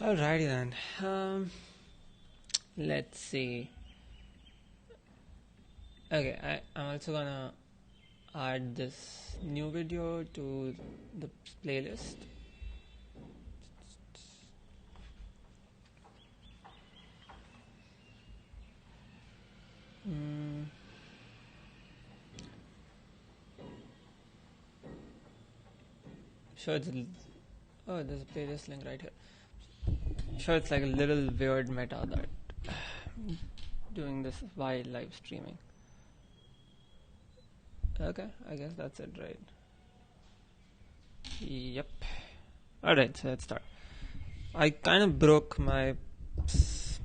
Alrighty then. Let's see. Okay, I'm also gonna add this new video to the playlist. Sure, oh, there's a playlist link right here. Sure, it's like a little weird meta that doing this while live streaming. Okay, I guess that's it, right? Yep. Alright, so let's start. I kind of broke my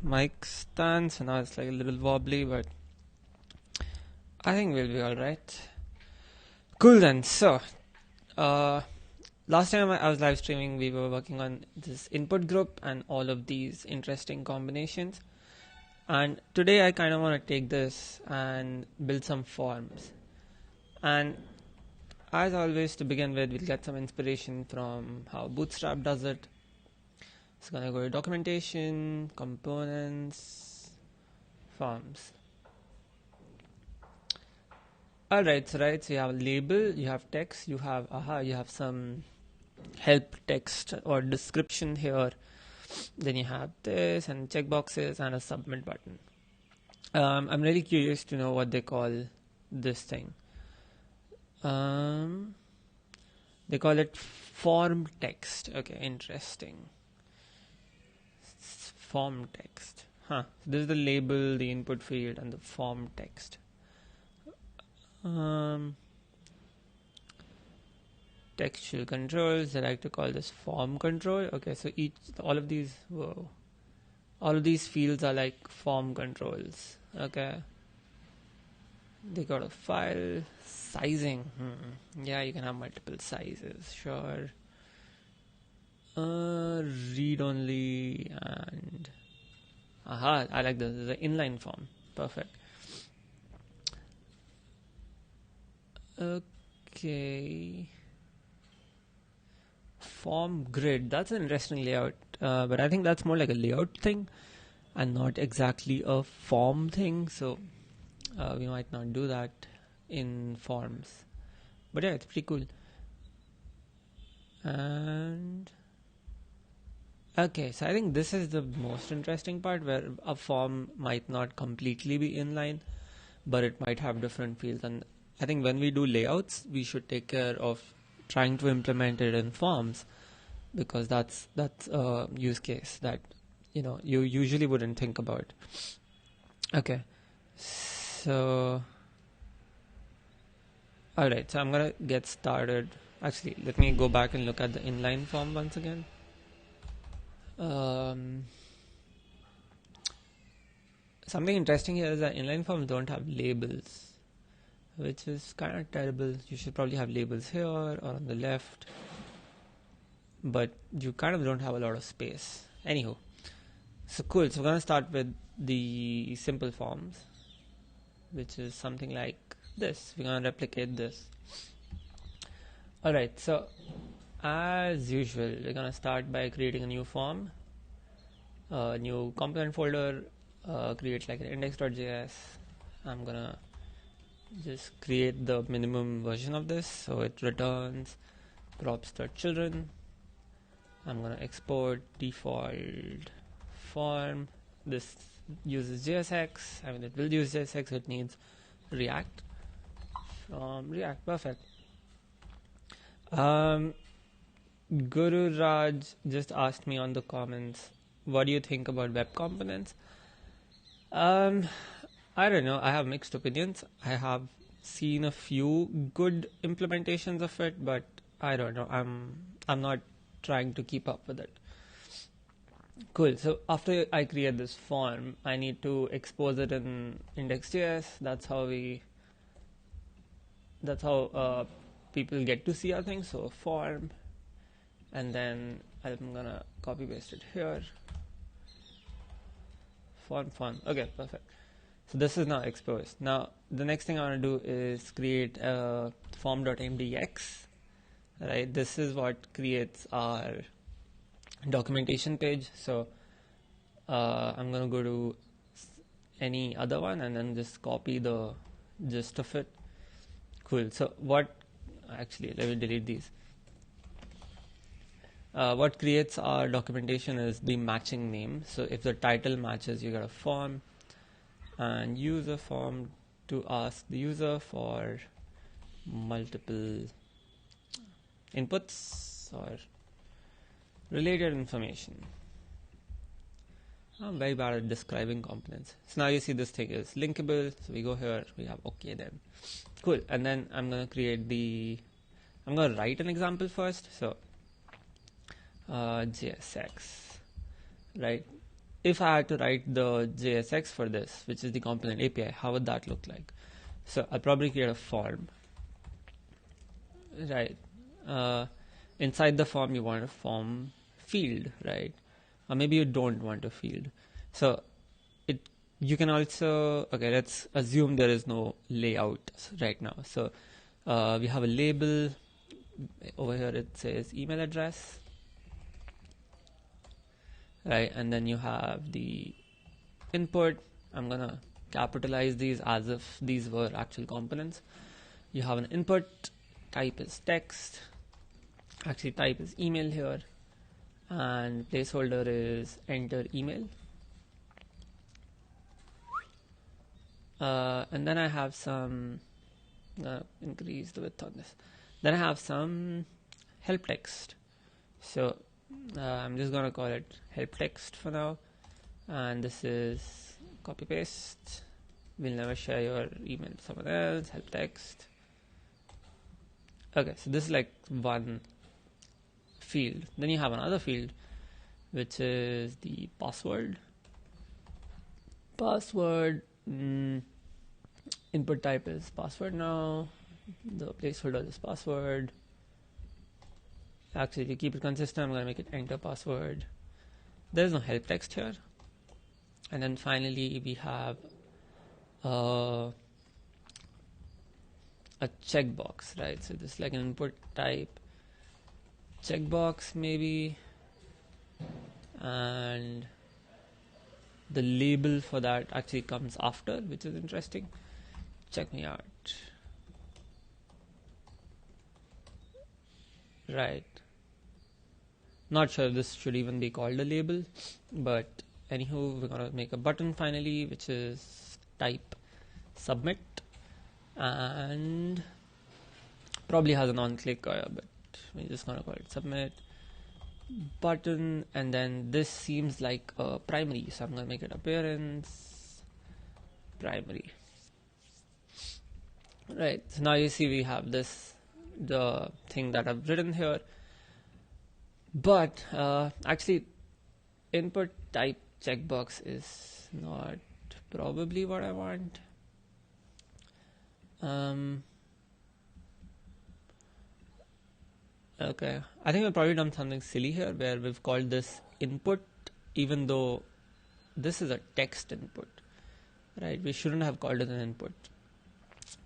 mic stand, so now it's like a little wobbly, but I think we'll be alright. Cool then, so last time I was live streaming, we were working on this input group and all of these interesting combinations. And today I kind of want to take this and build some forms. And as always, to begin with, we'll get some inspiration from how Bootstrap does it. It's gonna go to documentation, components, forms. Alright, so you have a label, you have text, you have some help text or description here. Then you have this and checkboxes and a submit button. I'm really curious to know what they call this thing. They call it form text. Okay, interesting. Form text. Huh. So this is the label, the input field, and the form text. Textual controls. I like to call this form control. Okay, so all of these fields are like form controls. Okay. They got a file sizing. Yeah, you can have multiple sizes. Sure. Read only and I like this. This is an inline form. Perfect. Okay. Form grid. That's an interesting layout, but I think that's more like a layout thing and not exactly a form thing. So we might not do that in forms. But yeah, it's pretty cool. And okay, so I think this is the most interesting part, where a form might not completely be inline, but it might have different fields. And I think when we do layouts, we should take care of trying to implement it in forms, because that's a use case that you usually wouldn't think about. Okay, so alright, so I'm gonna get started. Actually, let me go back and look at the inline form once again. Something interesting here is that inline forms don't have labels, which is kind of terrible. You should probably have labels here or on the left, but you kind of don't have a lot of space. Anywho, so cool. So we're gonna start with the simple forms, which is something like this. We're gonna replicate this. Alright, so as usual, we're gonna start by creating a new form, a new component folder, create like an index.js. I'm gonna just create the minimum version of this, so it returns props.children. I'm gonna export default form. This uses JSX. I mean, it will use JSX. It needs React from React. Perfect. Guru Raj just asked me on the comments, what do you think about web components? I don't know. I have mixed opinions. I have seen a few good implementations of it, but I don't know. I'm not trying to keep up with it. Cool. So after I create this form, I need to expose it in index.js. That's how people get to see our thing. So form, and then I'm gonna copy paste it here. Form. Okay, perfect. So this is now exposed. Now the next thing I want to do is create a form.mdx. Right. This is what creates our documentation page. So I'm gonna go to any other one and then just copy the gist of it. Cool. So what, actually, let me delete these. What creates our documentation is the matching name. So if the title matches, you get a form, and use a form to ask the user for multiple inputs or related information. I'm very bad at describing components. So now you see this thing is linkable. So we go here, we have okay then. Cool. And then I'm going to I'm going to write an example first. So JSX, right? If I had to write the JSX for this, which is the component API, how would that look like? So I'll probably create a form, right? Inside the form, you want a form field, right? Or maybe you don't want a field. So you can also, okay, let's assume there is no layout right now. So we have a label over here. It says email address, right? And then you have the input. I'm gonna capitalize these as if these were actual components. You have an input, type is text, actually type is email here, and placeholder is enter email. And then I have some, increase the width on this. Then I have some help text. So I'm just gonna call it help text for now. And this is copy paste. We'll never share your email with someone else, help text. Okay, so this is like one field. Then you have another field, which is the password. Input type is password now. The placeholder is password. Actually, to keep it consistent, I'm going to make it enter password. There's no help text here. And then finally, we have a checkbox, right? So this is like an input type checkbox maybe. And the label for that actually comes after, which is interesting. Check me out. Right. Not sure this should even be called a label, but anywho, we're gonna make a button finally, which is type submit, and probably has an on-click, but we're just gonna call it submit button. And then this seems like a primary, so I'm gonna make it appearance primary. Right, so now you see we have this, the thing that I've written here, but actually input type checkbox is not probably what I want. Okay, I think we've probably done something silly here where we've called this input even though this is a text input, right? We shouldn't have called it an input,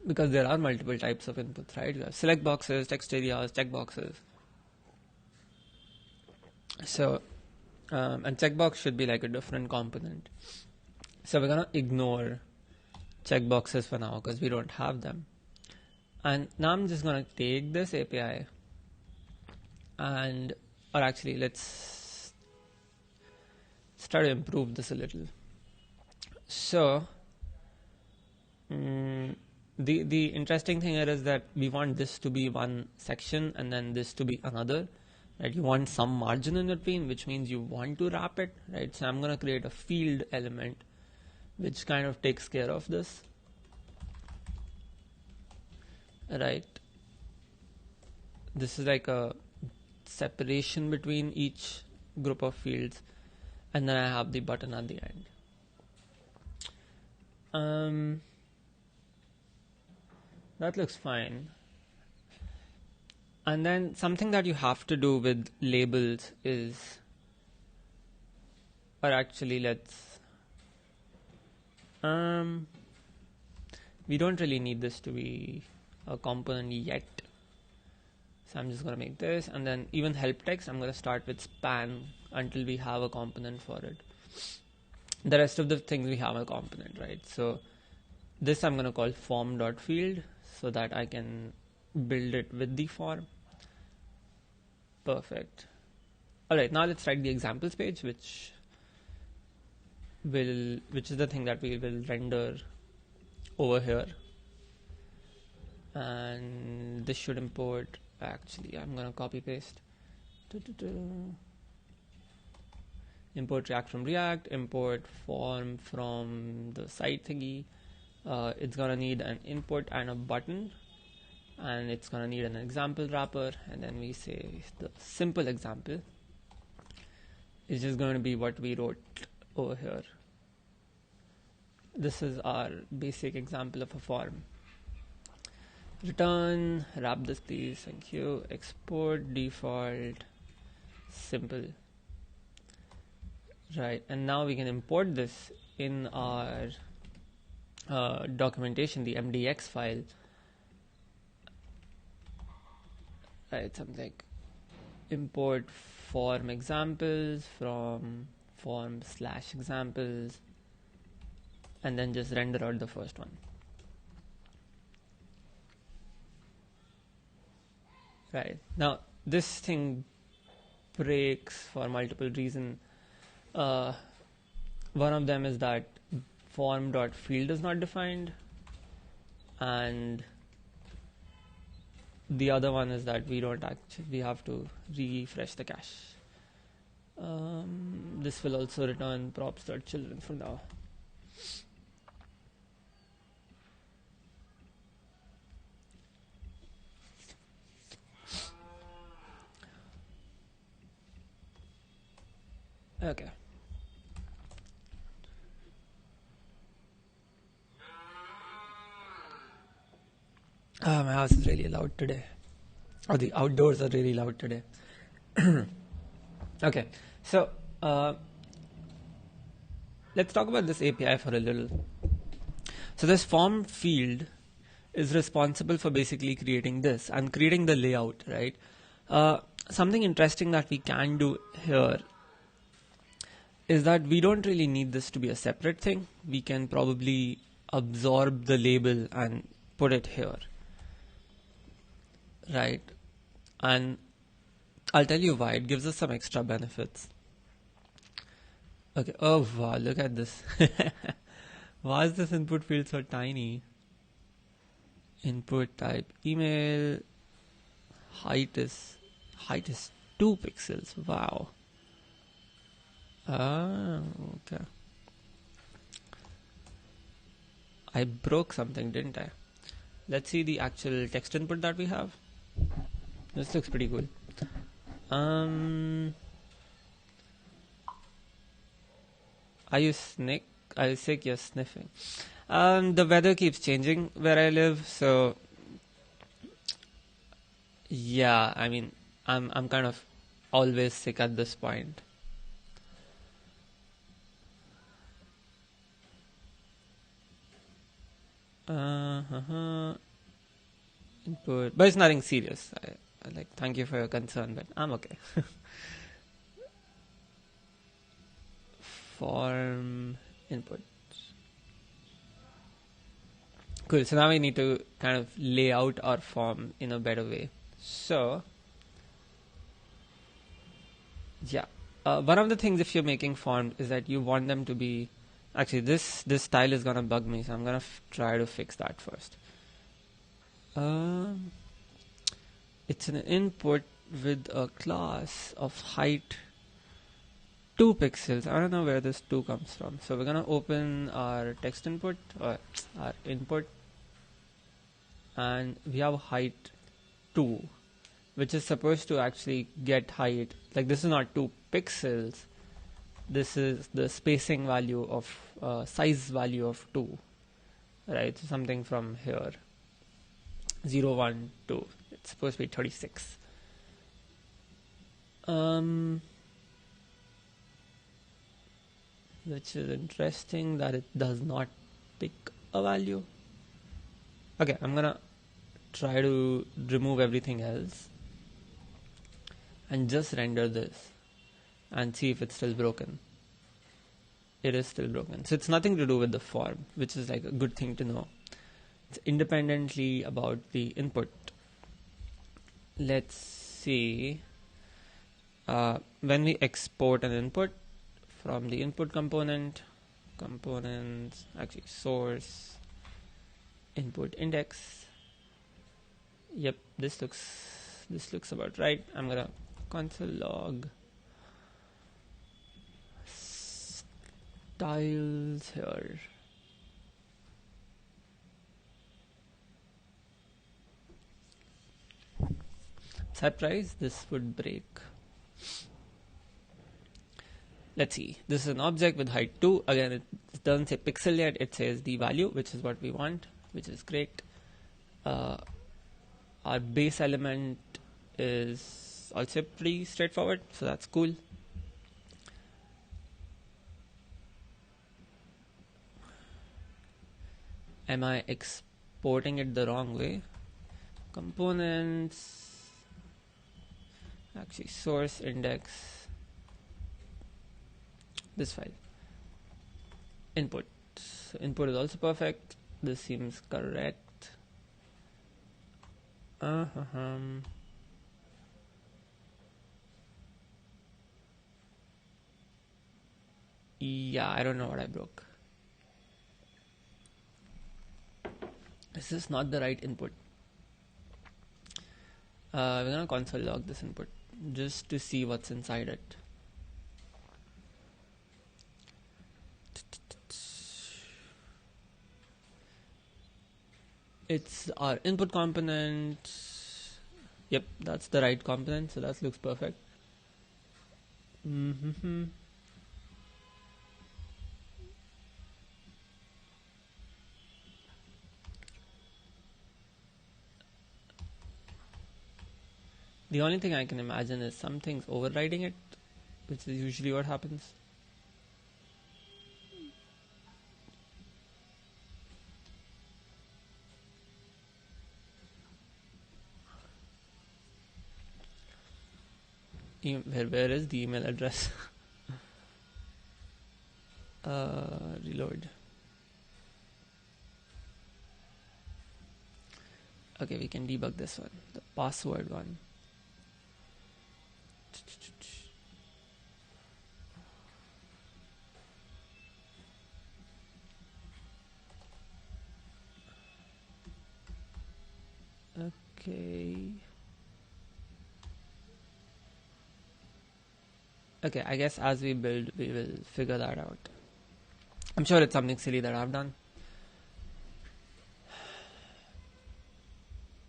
because there are multiple types of inputs, right? You have select boxes, text areas, checkboxes. So, and checkbox should be like a different component. So we're gonna ignore checkboxes for now because we don't have them. And now I'm just gonna take this API and, or actually let's try to improve this a little. So, the interesting thing here is that we want this to be one section and then this to be another, right? You want some margin in between, which means you want to wrap it, right? So I'm going to create a field element which kind of takes care of this, right? This is like a separation between each group of fields, and then I have the button at the end. That looks fine. And then something that you have to do with labels is, or actually let's, we don't really need this to be a component yet. So I'm just going to make this, and then even help text, I'm going to start with span until we have a component for it. The rest of the things we have a component, right? So this I'm going to call form.field so that I can build it with the form. Perfect. All right, now let's write the examples page, which is the thing that we will render over here. And this should import, actually I'm going to copy paste. Import React from React, import form from the site thingy. It's going to need an input and a button, and it's going to need an example wrapper, and then we say the simple example is just going to be what we wrote over here. This is our basic example of a form. Return, wrap this please, thank you. Export default simple. Right, and now we can import this in our documentation, the MDX file. Right, something like import form examples from form/examples, and then just render out the first one. Right, now this thing breaks for multiple reasons. One of them is that form.field is not defined, and the other one is that we have to refresh the cache. This will also return props.children for now. Okay. My house is really loud today. Or the outdoors are really loud today. Okay, so let's talk about this API for a little. So this form field is responsible for basically creating this and creating the layout, right? Something interesting that we can do here is that we don't really need this to be a separate thing. We can probably absorb the label and put it here, right? And I'll tell you why. It gives us some extra benefits. Okay, oh wow, look at this. Why is this input field so tiny? Input type email, height is 2 pixels. Wow. Okay. I broke something, didn't I? Let's see the actual text input that we have. This looks pretty cool. Are you sick? You're sniffing. The weather keeps changing where I live, so yeah, I mean, I'm kind of always sick at this point. Input, but it's nothing serious. I like, thank you for your concern, but I'm okay. Form input. Cool. So now we need to kind of lay out our form in a better way. So yeah, one of the things if you're making forms is that you want them to be, actually this style is gonna bug me, so I'm gonna try to fix that first. It's an input with a class of height 2 pixels. I don't know where this 2 comes from. So we're gonna open our text input or our input, and we have height 2, which is supposed to actually get height. Like, this is not 2 pixels. This is the spacing value of size value of 2, right? So something from here, 0, 1, 2. It's supposed to be 36. Which is interesting that it does not pick a value. Okay, I'm gonna try to remove everything else. and just render this and see if it's still broken. It is still broken. So it's nothing to do with the form, which is like a good thing to know. It's independently about the input. Let's see. When we export an input from the input components, actually source, input index. Yep, this looks about right. I'm gonna console log styles here. Surprise, this would break. Let's see. This is an object with height 2. Again, it doesn't say pixel yet. It says the value, which is what we want, which is great. Our base element is also pretty straightforward, so that's cool. Am I exporting it the wrong way? Components, actually source index, this file. Input. So input is also perfect. This seems correct. Yeah, I don't know what I broke. Is this not the right input? We're gonna console log this input just to see what's inside it. It's our input component. Yep, that's the right component, so that looks perfect. The only thing I can imagine is something's overriding it, which is usually what happens. Where is the email address? Reload. Okay, we can debug this one, the password one. Okay, I guess as we build, we will figure that out. I'm sure it's something silly that I've done.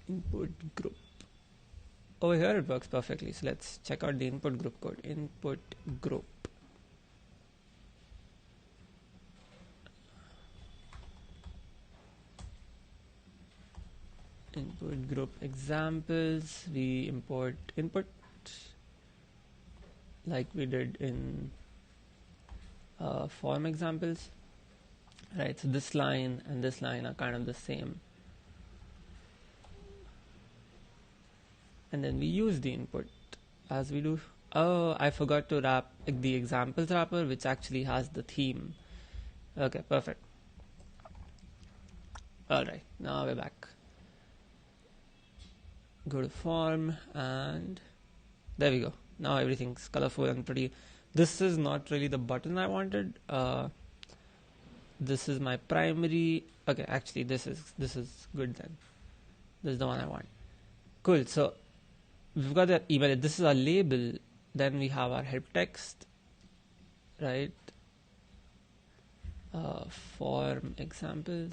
Input group. Over here it works perfectly. So let's check out the input group code. Input group. Input group examples. We import input like we did in form examples. Right, so this line and this line are kind of the same. And then we use the input as we do. Oh, I forgot to wrap the examples wrapper, which actually has the theme. Okay, perfect. Alright, now we're back. Go to form and there we go. Now everything's colorful and pretty. This is not really the button I wanted. This is my primary. Okay, actually this is good then. This is the one I want. Cool. So we've got the email. This is our label. Then we have our help text, right? Form examples.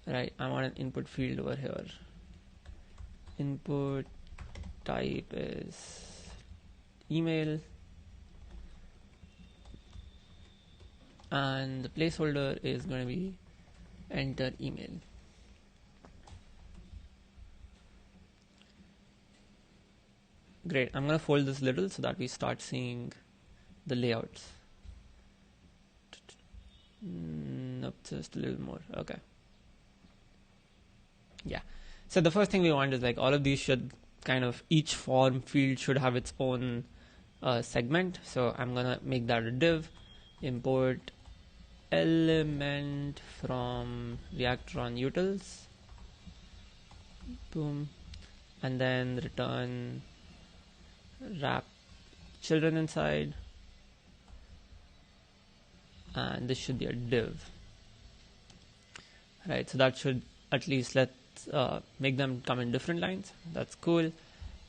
Right. I want an input field over here. Input type is email. And the placeholder is going to be enter email. Great. I'm going to fold this little so that we start seeing the layouts. Nope, just a little more. Okay. Yeah. So the first thing we want is like all of these should kind of each form field should have its own segment. So I'm gonna make that a div, import element from reactor on utils, boom, and then return wrap children inside, and this should be a div, right? So that should at least let's make them come in different lines. That's cool.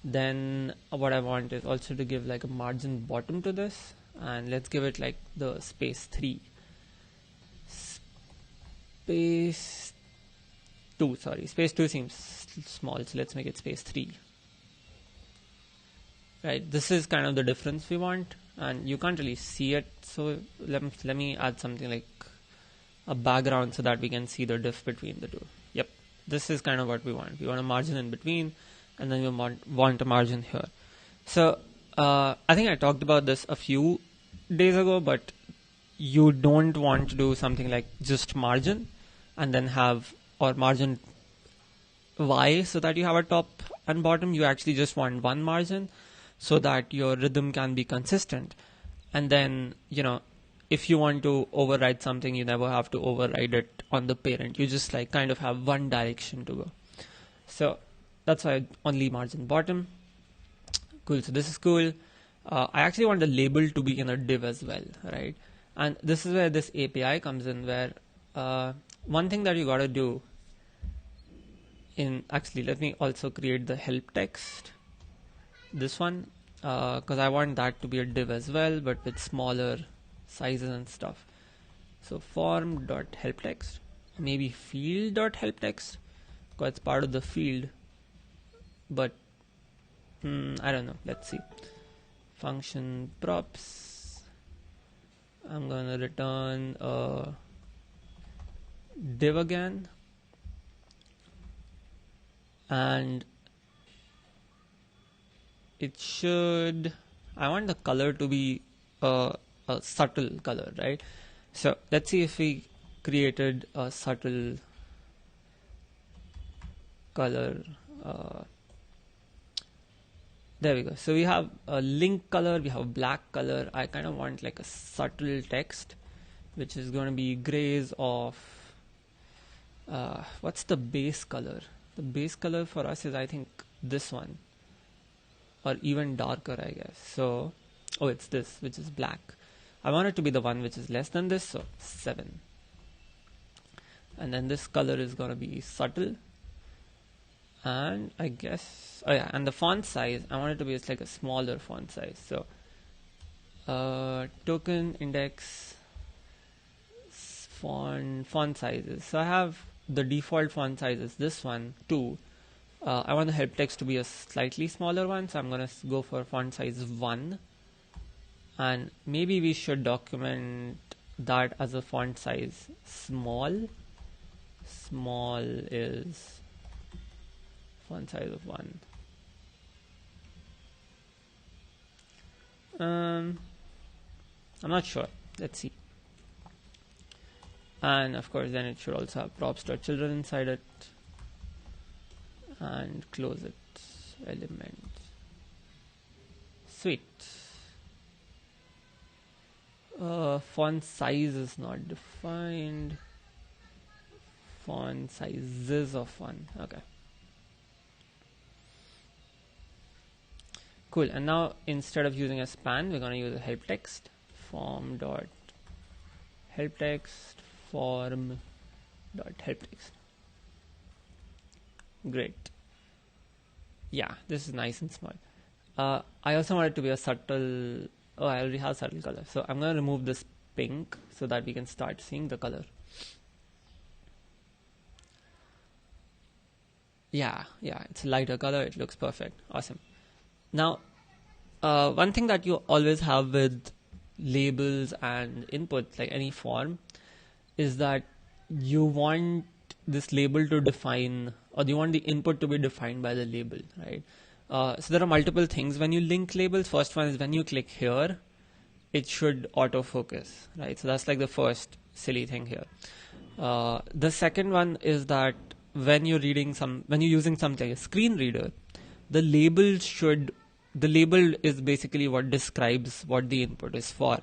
Then what I want is also to give like a margin bottom to this, and let's give it like the space 3, space 2, sorry, space 2 seems small, so let's make it space 3. Right, this is kind of the difference we want, and you can't really see it, so let me add something like a background so that we can see the diff between the two. Yep, this is kind of what we want. We want a margin in between, and then we want a margin here. So I think I talked about this a few days ago, but you don't want to do something like just margin and then have, or margin Y, so that you have a top and bottom. You actually just want one margin so that your rhythm can be consistent. And then, you know, if you want to override something, you never have to override it on the parent. You just like kind of have one direction to go. So that's why only margin bottom. Cool. So this is cool. I actually want the label to be in a div as well, right? And this is where this API comes in, where one thing that you got to do in, actually let me also create the help text, this one, because I want that to be a div as well, but with smaller sizes and stuff. So form.helpText, maybe field.helpText, because it's part of the field, but I don't know, let's see. Function props, I'm gonna return a div again, and it should, I want the color to be a subtle color, right? So let's see if we created a subtle color. There we go. So we have a link color, we have black color. I kind of want like a subtle text, which is going to be grays of, what's the base color? The base color for us is, I think, this one, or even darker, I guess. So, oh, it's this, which is black. I want it to be the one which is less than this, so 7. And then this color is going to be subtle. And I guess, oh yeah, and the font size, I want it to be like a smaller font size. So token index font sizes. So I have the default font size is this one, 2. I want the help text to be a slightly smaller one, so I'm going to go for font size 1. And maybe we should document that as a font size small. Small is font size of 1. I'm not sure. Let's see. And of course, then it should also have props.children inside it. And close it. Element. Sweet. Font size is not defined. Font sizes of 1. Okay. Cool. And now instead of using a span, we're going to use a help text. Form dot help text, form dot help text. Great. Yeah, this is nice and small. I also want it to be a subtle. Oh, I already have subtle color. So I'm going to remove this pink so that we can start seeing the color. Yeah, it's a lighter color. It looks perfect. Awesome. Now, one thing that you always have with labels and input, like any form, is that you want this label to define, or you want the input to be defined by the label, right? So there are multiple things when you link labels. First one is when you click here, it should autofocus, right? So that's like the first silly thing here. The second one is that when you're using something like a screen reader, the label is basically what describes what the input is for.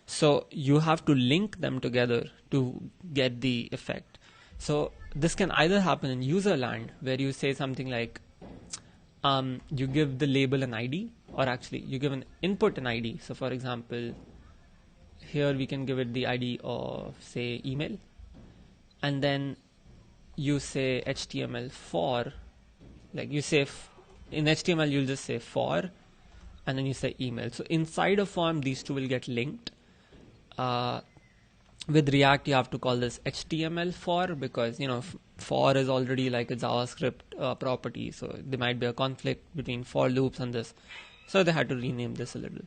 So you have to link them together to get the effect. So this can either happen in user land, where you say something like, you give the label an ID, or actually you give an input an ID. So for example, here we can give it the ID of, say, email, and then you say HTML for, like you say in HTML you'll just say for, and then you say email. So inside a form these two will get linked. With React you have to call this HTML for, because for is already like a JavaScript property, so there might be a conflict between for loops and this, so they had to rename this a little.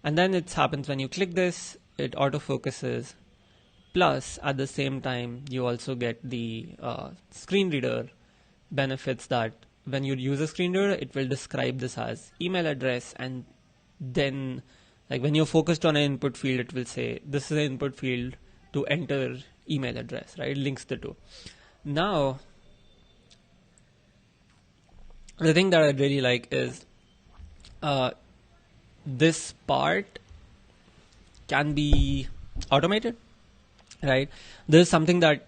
And then it happens when you click this, it autofocuses, plus at the same time you also get the screen reader benefits, that when you use a screen reader it will describe this as email address, and then like when you're focused on an input field it will say this is an input field to enter email address, right? It links the two. Now the thing that I really like is this part can be automated, right? This is something that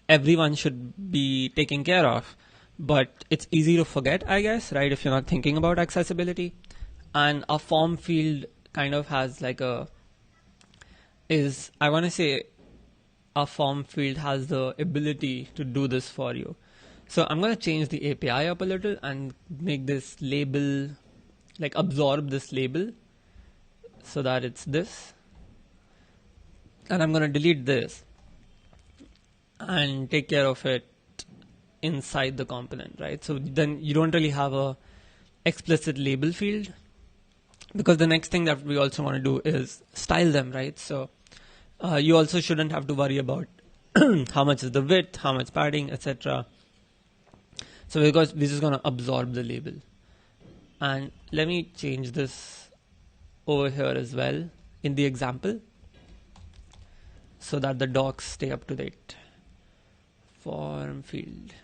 everyone should be taking care of, but it's easy to forget, I guess, right, if you're not thinking about accessibility. And a form field kind of has like a form field has the ability to do this for you. So I'm going to change the API up a little and make this label, like absorb this label so that it's this. And I'm going to delete this and take care of it inside the component, right? So then you don't really have a explicit label field, because the next thing that we also want to do is style them, right? So you also shouldn't have to worry about how much is the width, how much padding, etc. So because we're just going to absorb the label. And let me change this over here as well in the example so that the docs stay up to date. Form field.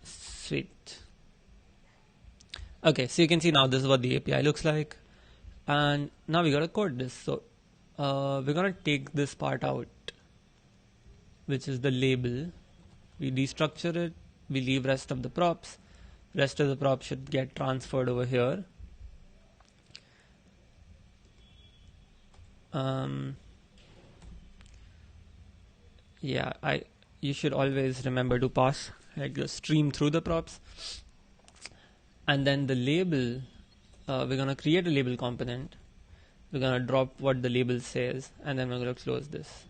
Sweet. Okay, so you can see now this is what the API looks like. And now we gotta code this. So we're gonna take this part out, which is the label. We destructure it, we leave rest of the props. Rest of the props should get transferred over here. You should always remember to pass, like the stream through the props. And then the label, we're gonna create a label component. We're gonna drop what the label says, and then we're gonna close this.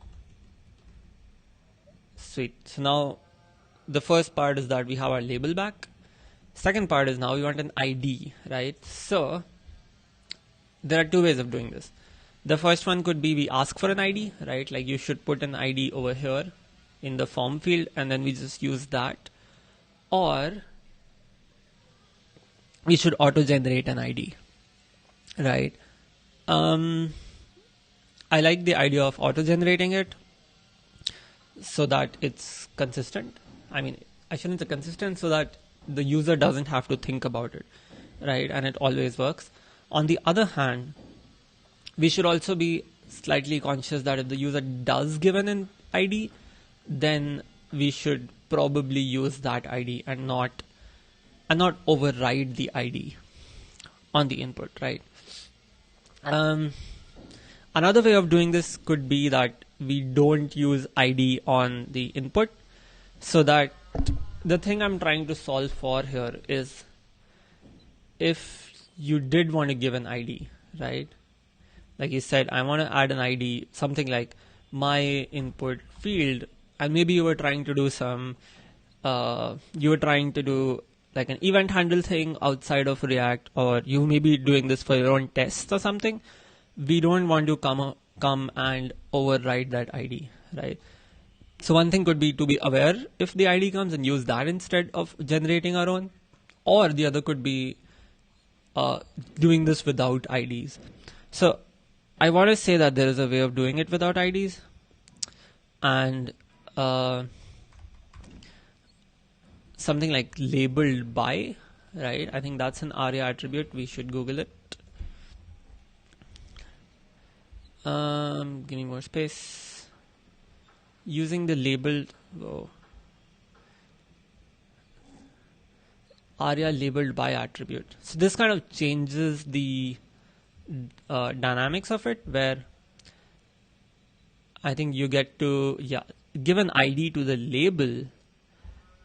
Sweet. So now the first part is that we have our label back. Second part is now we want an ID, right? So there are two ways of doing this. The first one could be we ask for an ID, right? Like you should put an ID over here in the form field, and then we just use that. Or we should auto-generate an ID, right? I like the idea of auto-generating it so that it's consistent. I mean, I shouldn't say consistent, so that the user doesn't have to think about it, right? And it always works. On the other hand, we should also be slightly conscious that if the user does give an ID, then we should probably use that ID and not override the ID on the input, right? Another way of doing this could be that we don't use ID on the input, so that the thing I'm trying to solve for here is if you did want to give an ID, right? Like you said, I want to add an ID, something like my input field, and maybe you were trying to do like an event handle thing outside of React, or you may be doing this for your own tests or something. We don't want to come and override that ID, right? So one thing could be to be aware if the ID comes and use that instead of generating our own, or the other could be doing this without IDs. So I want to say that there is a way of doing it without IDs, and something like labeled by, right? I think that's an ARIA attribute. We should Google it. Give me more space. Using the labeled ARIA labeled by attribute. So this kind of changes the dynamics of it, where I think you get to give an ID to the label,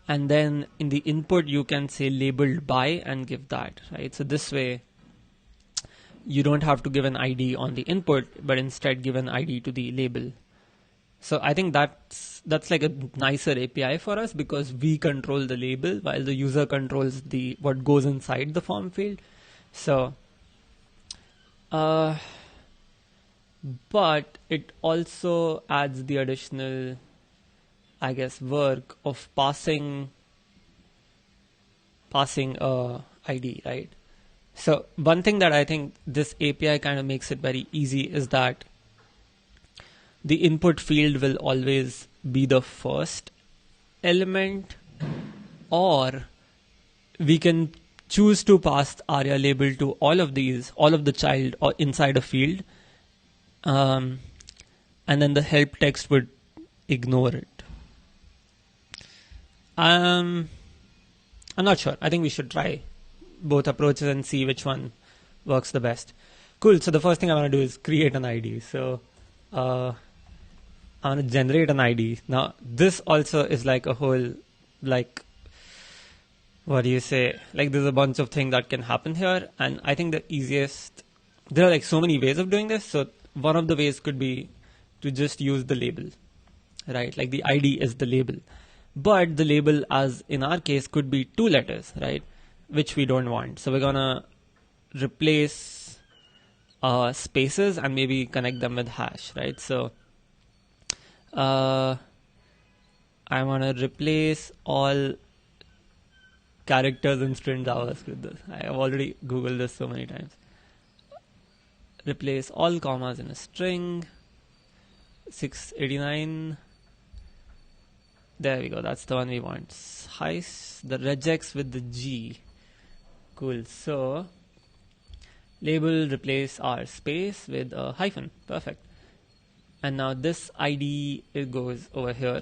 and then in the input you can say labeled by and give that, right? So this way you don't have to give an ID on the input, but instead give an ID to the label. So I think that's like a nicer API for us, because we control the label while the user controls the what goes inside the form field. So but it also adds the additional, I guess, work of passing ID, right? So one thing that I think this API kind of makes it very easy is that the input field will always be the first element, or we can choose to pass ARIA label to all of these, all of the child or inside a field, and then the help text would ignore it. I'm not sure. I think we should try both approaches and see which one works the best. Cool. So the first thing I want to do is create an ID. So I want to generate an ID. Now this also is like a whole, like, what do you say? Like, there's a bunch of things that can happen here, and I think the easiest, there are like so many ways of doing this. So one of the ways could be to just use the label, right? Like the ID is the label, but the label, as in our case, could be 2 letters, right? Which we don't want. So we're gonna replace spaces and maybe connect them with hash, right? So I want to replace all characters in string JavaScript with this. I have already Googled this so many times. Replace all commas in a string. 689. There we go. That's the one we want. The regex with the G. Cool. So label replace our space with a hyphen. Perfect. And now this ID, it goes over here.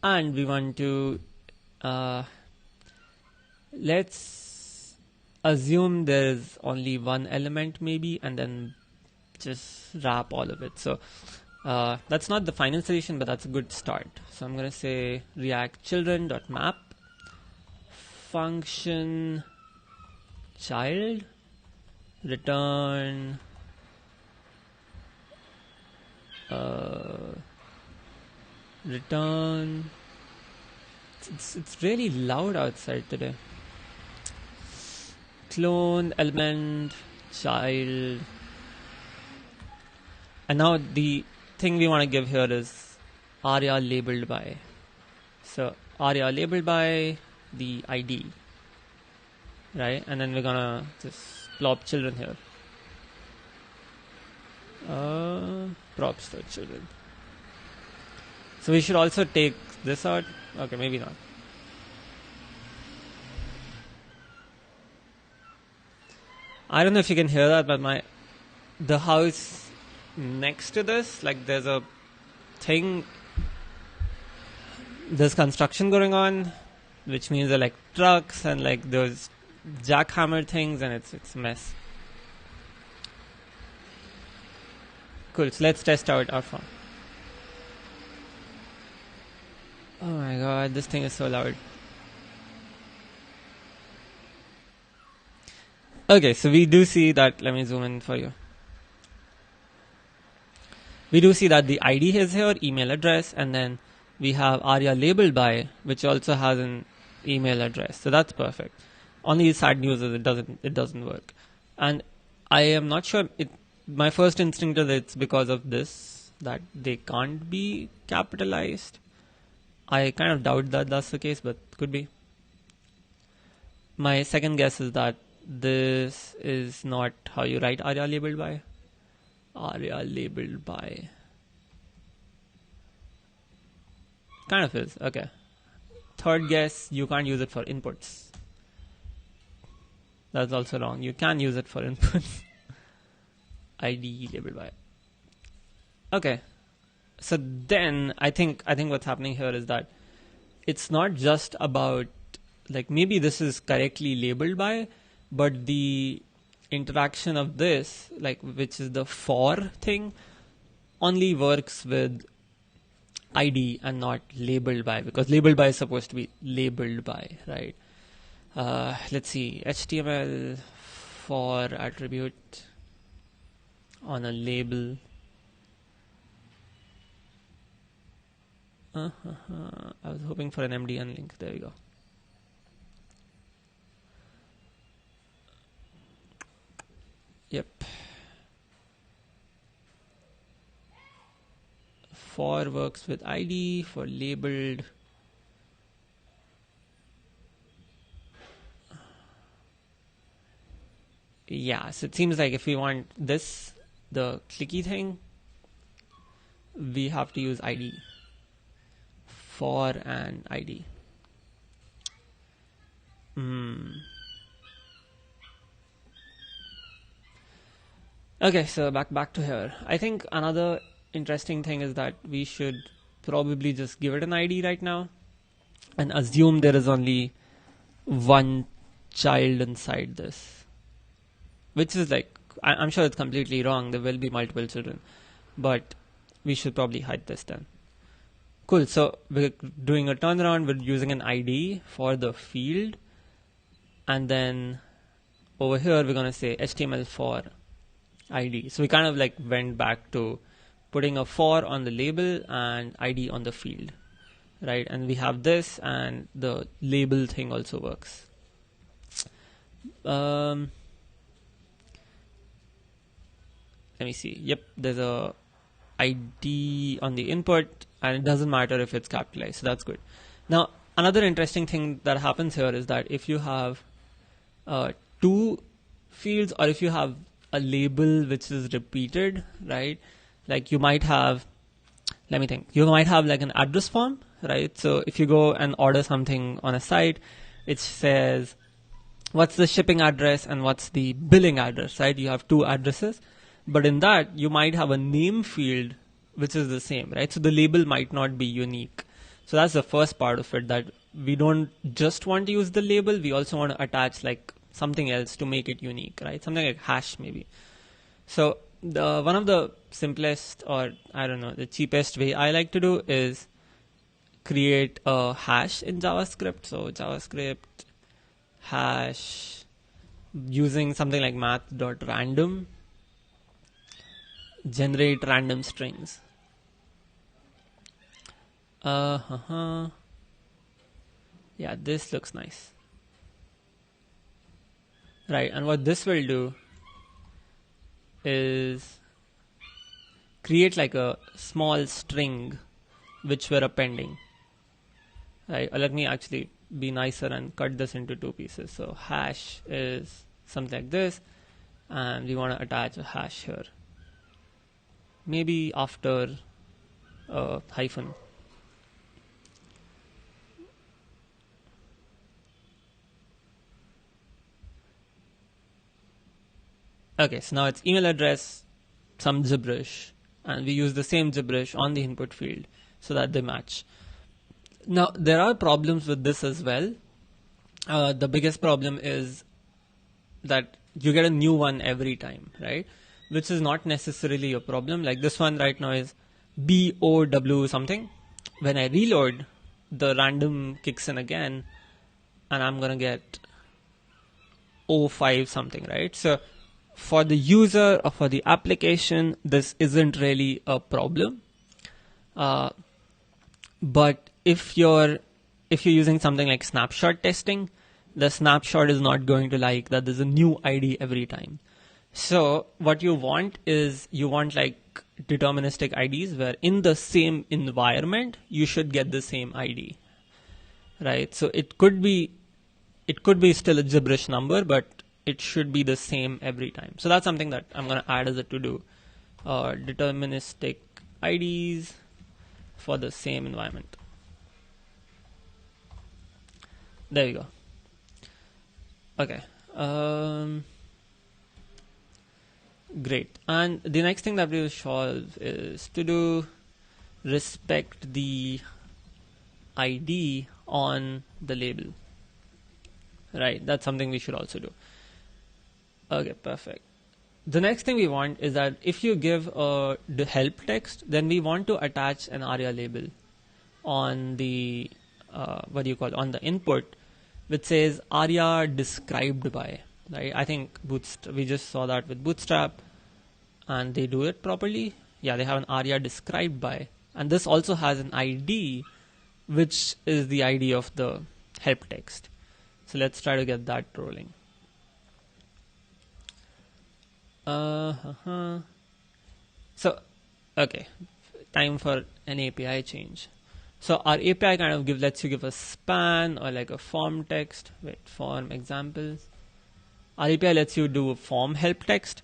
And we want to, let's assume there's only one element maybe, and then just wrap all of it. So that's not the final solution, but that's a good start. So I'm going to say react children.map function child return return. It's really loud outside today. Clone element child, and now the thing we want to give here is ARIA labeled by. So ARIA labeled by the ID, right? And then we're gonna just plop children here. Props to children. So we should also take this out. Okay, maybe not. I don't know if you can hear that, but the house next to this, like, there's a thing, there's construction going on, which means there are like trucks and like those jackhammer things, and it's a mess. Cool. So let's test out our farm. Oh my god, this thing is so loud. Okay, so we do see that, let me zoom in for you. We do see that the ID is here, email address, and then we have ARIA labeled by, which also has an email address. So that's perfect. Only sad news is it doesn't work. And I am not sure, my first instinct is it's because of this, that they can't be capitalized. I kind of doubt that that's the case, but could be. My second guess is that this is not how you write ARIA labeled by. ARIA labeled by. kind of is. Okay. Third guess, you can't use it for inputs. That's also wrong. You can use it for inputs. ID labeled by. Okay. So then I think what's happening here is that it's not just about, like, maybe this is correctly labeled by, but the interaction of this, like, which is the for thing, only works with ID and not labeled by, because labeled by is supposed to be labeled by, right? Let's see, HTML for attribute on a label. I was hoping for an MD unlink. There we go. Yep. For works with ID, for labeled. Yeah, so it seems like if we want this, the clicky thing, we have to use ID. For and ID. Okay, so back to here. I think another interesting thing is that we should probably just give it an ID right now and assume there is only one child inside this, which is like, I'm sure it's completely wrong. There will be multiple children, but we should probably hide this then. Cool. So we're doing a turnaround. We're using an ID for the field, and then over here we're going to say HTML for ID. So we kind of like went back to putting a for on the label and ID on the field, right? And we have this, and the label thing also works. Let me see. Yep, there's a ID on the input, and it doesn't matter if it's capitalized, so that's good. Now, another interesting thing that happens here is that if you have two fields, or if you have a label which is repeated, right? Like you might have, let me think, you might have like an address form, right? So if you go and order something on a site, it says what's the shipping address and what's the billing address, right? You have two addresses, but in that you might have a name field which is the same, right? So the label might not be unique. So that's the first part of it, that we don't just want to use the label, we also want to attach like something else to make it unique, right? Something like hash maybe. So one of the simplest, or I don't know, the cheapest way I like to do is create a hash in JavaScript. So JavaScript hash using something like math.random, generate random strings. Yeah, this looks nice. Right, and what this will do is create like a small string which we're appending. Right, or let me actually be nicer and cut this into two pieces. So hash is something like this, and we want to attach a hash here. Maybe after a hyphen. Okay, so now it's email address, some gibberish, and we use the same gibberish on the input field so that they match. Now, there are problems with this as well. The biggest problem is that you get a new one every time, right? Which is not necessarily a problem. Like this one right now is BOW something. When I reload, the random kicks in again, and I'm gonna get 05 something, right? So for the user or for the application, this isn't really a problem. But if you're using something like snapshot testing, the snapshot is not going to like that there's a new ID every time. So what you want is like deterministic IDs where in the same environment you should get the same ID, right? So it could be still a gibberish number, but it should be the same every time. So that's something that I'm going to add as a to-do. Deterministic IDs for the same environment. There we go. Okay. Great. And the next thing that we will solve is to do respect the ID on the label. Right, that's something we should also do. Okay, perfect. The next thing we want is that if you give the help text, then we want to attach an ARIA label on the on the input, which says ARIA described by. Right, I think we just saw that with Bootstrap, and they do it properly. Yeah, they have an ARIA described by, and this also has an ID, which is the ID of the help text. So let's try to get that rolling. So, okay, time for an API change. So our API kind of lets you give a span or like a form text. Wait, form examples. Our API lets you do a form help text,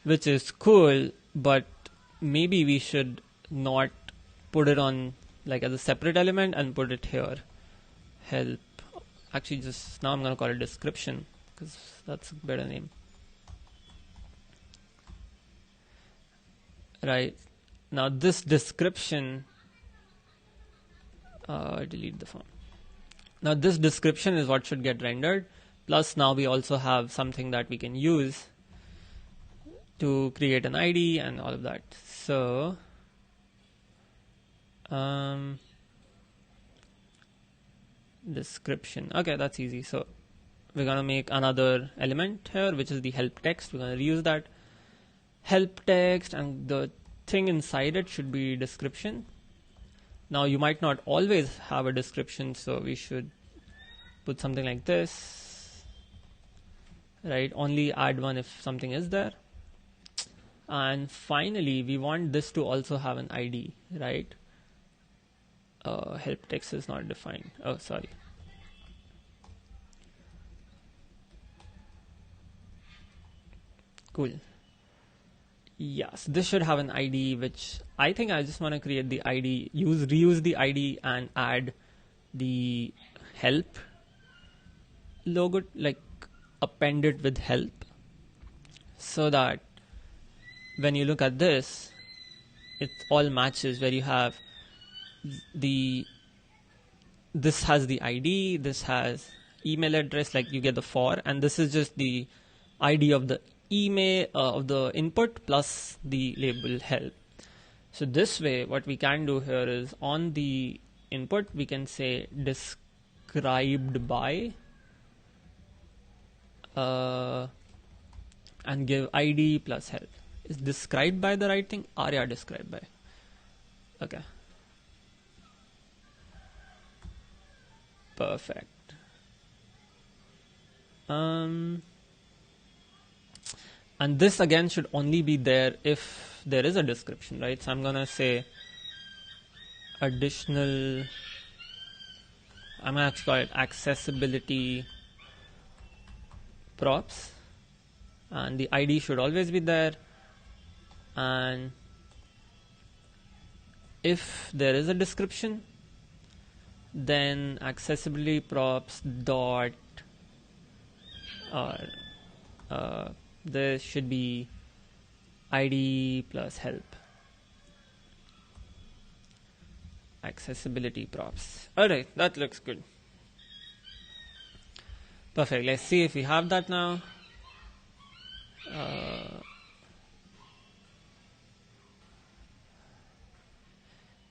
which is cool, but maybe we should not put it on like as a separate element and put it here. Help. Actually, just now I'm going to call it description because that's a better name. Right. Now this description, delete the form. Now this description is what should get rendered. Plus now we also have something that we can use to create an ID and all of that. So, description. Okay, that's easy. So we're going to make another element here, which is the help text. We're going to reuse that help text, and the thing inside it should be description. Now you might not always have a description, so we should put something like this, right? Only add one if something is there. And finally, we want this to also have an ID, right? Help text is not defined. Oh, sorry. Cool. Yes, this should have an ID, which I think I just want to create the ID, reuse the ID and add the help logo, like append it with help, so that when you look at this, it all matches, where you have this has the ID, this has email address, like you get the for, and this is just the ID of the email of the input plus the label help. So this way, what we can do here is on the input we can say described by and give ID plus help. Is described by the right thing? ARIA described by. Okay. Perfect. And this again should only be there if there is a description, right? So I'm gonna say additional, I'm gonna actually call it accessibility props, and the ID should always be there. And if there is a description, then accessibility props dot there should be ID plus help. Accessibility props. Alright, that looks good. Perfect. Let's see if we have that now.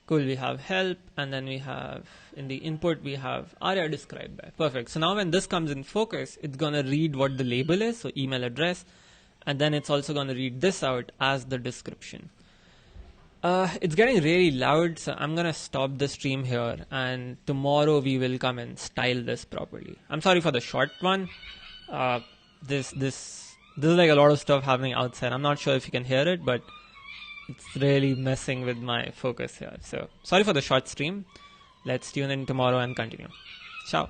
Cool, we have help, and then we have in the input we have ARIA described by. Perfect. So now when this comes in focus, it's gonna read what the label is, so email address, and then it's also gonna read this out as the description. It's getting really loud, so I'm gonna stop the stream here, and tomorrow we will come and style this properly. I'm sorry for the short one. This is like a lot of stuff happening outside. I'm not sure if you can hear it, but it's really messing with my focus here. So sorry for the short stream. Let's tune in tomorrow and continue. Ciao.